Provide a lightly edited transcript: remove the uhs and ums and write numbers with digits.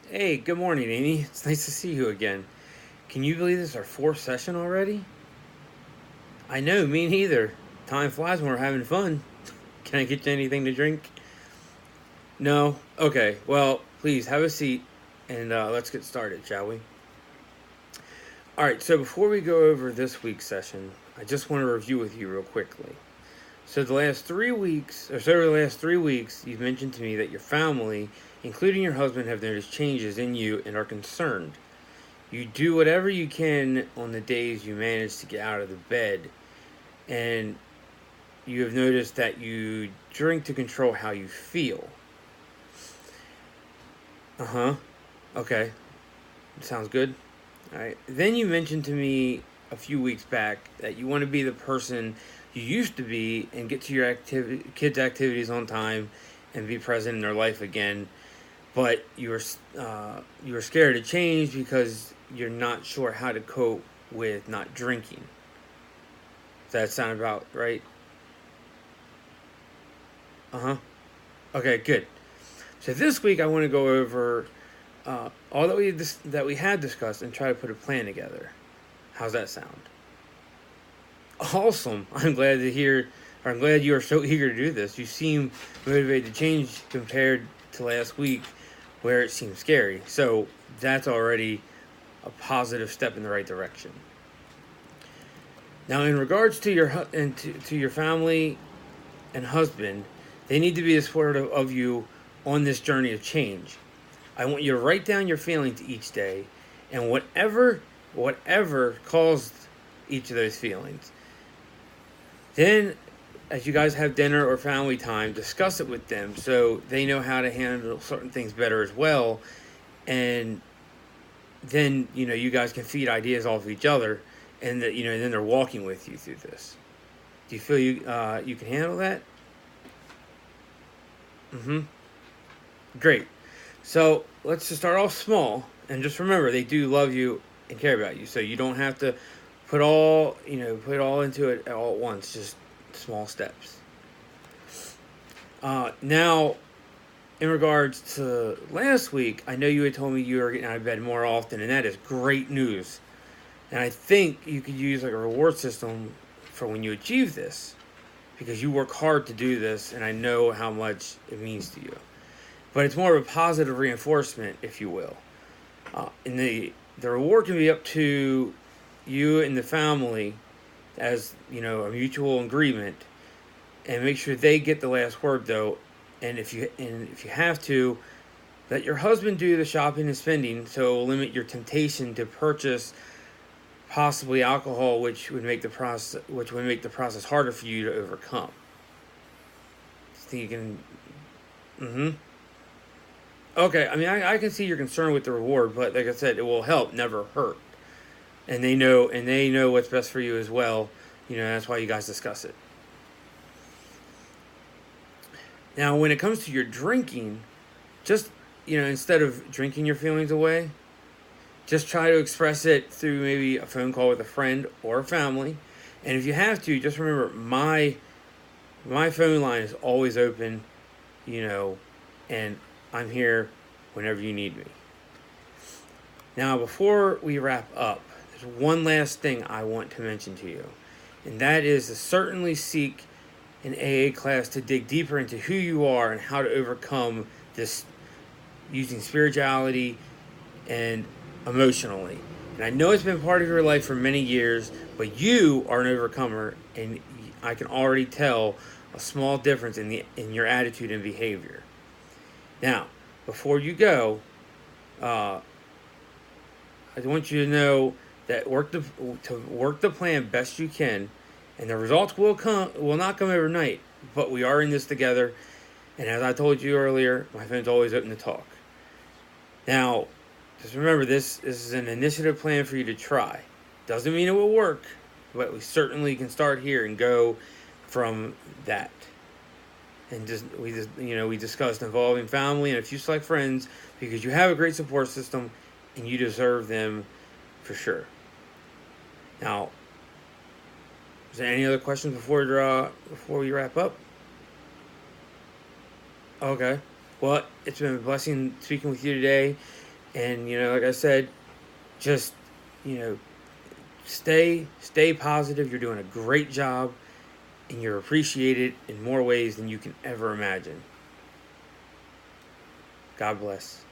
Hey, good morning, Amy. It's nice to see you again. Can you believe this is our fourth session already? I know, me neither. Time flies when we're having fun. Can I get you anything to drink? No? Okay, well, please have a seat and let's get started, shall we? Alright, so before we go over this week's session, I just want to review with you real quickly. So, over the last 3 weeks, you've mentioned to me that your family, including your husband, have noticed changes in you and are concerned. You do whatever you can on the days you manage to get out of the bed, and you have noticed that you drink to control how you feel. Uh huh. Okay. Sounds good. All right. Then you mentioned to me a few weeks back that you want to be the person you used to be and get to your kids' activities on time and be present in their life again. But you were scared to change because you're not sure how to cope with not drinking. Does that sound about right? Uh huh. Okay, good. So this week I want to go over all that we had discussed and try to put a plan together. How's that sound? Awesome. I'm glad to hear. Or I'm glad you are so eager to do this. You seem motivated to change compared to last week, where it seemed scary. So that's already a positive step in the right direction. Now, in regards to to your family and husband, they need to be supportive of you on this journey of change. I want you to write down your feelings each day, and whatever caused each of those feelings. Then, as you guys have dinner or family time, discuss it with them so they know how to handle certain things better as well. And then you guys can feed ideas off of each other, and that then they're walking with you through this. Do you feel you can handle that? Mm-hmm. Great. So let's just start off small, and just remember they do love you and care about you. So you don't have to put it all into it all at once. Just small steps. Now, in regards to last week, I know you had told me you were getting out of bed more often, and that is great news. And I think you could use like a reward system for when you achieve this, because you work hard to do this, and I know how much it means to you. But it's more of a positive reinforcement, if you will. And the reward can be up to you and the family as a mutual agreement, and make sure they get the last word though. And if you have to, let your husband do the shopping and spending, so it will limit your temptation to purchase possibly alcohol, which would make the process harder for you to overcome. Think you can? Mm-hmm. Okay, I mean, I can see your concern with the reward, but like I said, it will help, never hurt. And they know what's best for you as well. That's why you guys discuss it. Now, when it comes to your drinking, just instead of drinking your feelings away, just try to express it through maybe a phone call with a friend or a family. And if you have to, just remember my phone line is always open, you know, and I'm here whenever you need me. Now, before we wrap up, there's one last thing I want to mention to you, and that is to certainly seek an AA class to dig deeper into who you are and how to overcome this using spirituality and emotionally. And I know it's been part of your life for many years, but you are an overcomer, and I can already tell a small difference in your attitude and behavior. Now, before you go, uh, I want you to know that to work the plan best you can, and the results will not come overnight. But we are in this together, and as I told you earlier, my phone's always open to talk. Now, just remember this is an initiative plan for you to try. Doesn't mean it will work, but we certainly can start here and go from that. And we discussed involving family and a few select friends because you have a great support system and you deserve them for sure. Now, is there any other questions before we wrap up? Okay. Well, it's been a blessing speaking with you today, And, like I said, just, you know, stay positive. You're doing a great job, and you're appreciated in more ways than you can ever imagine. God bless.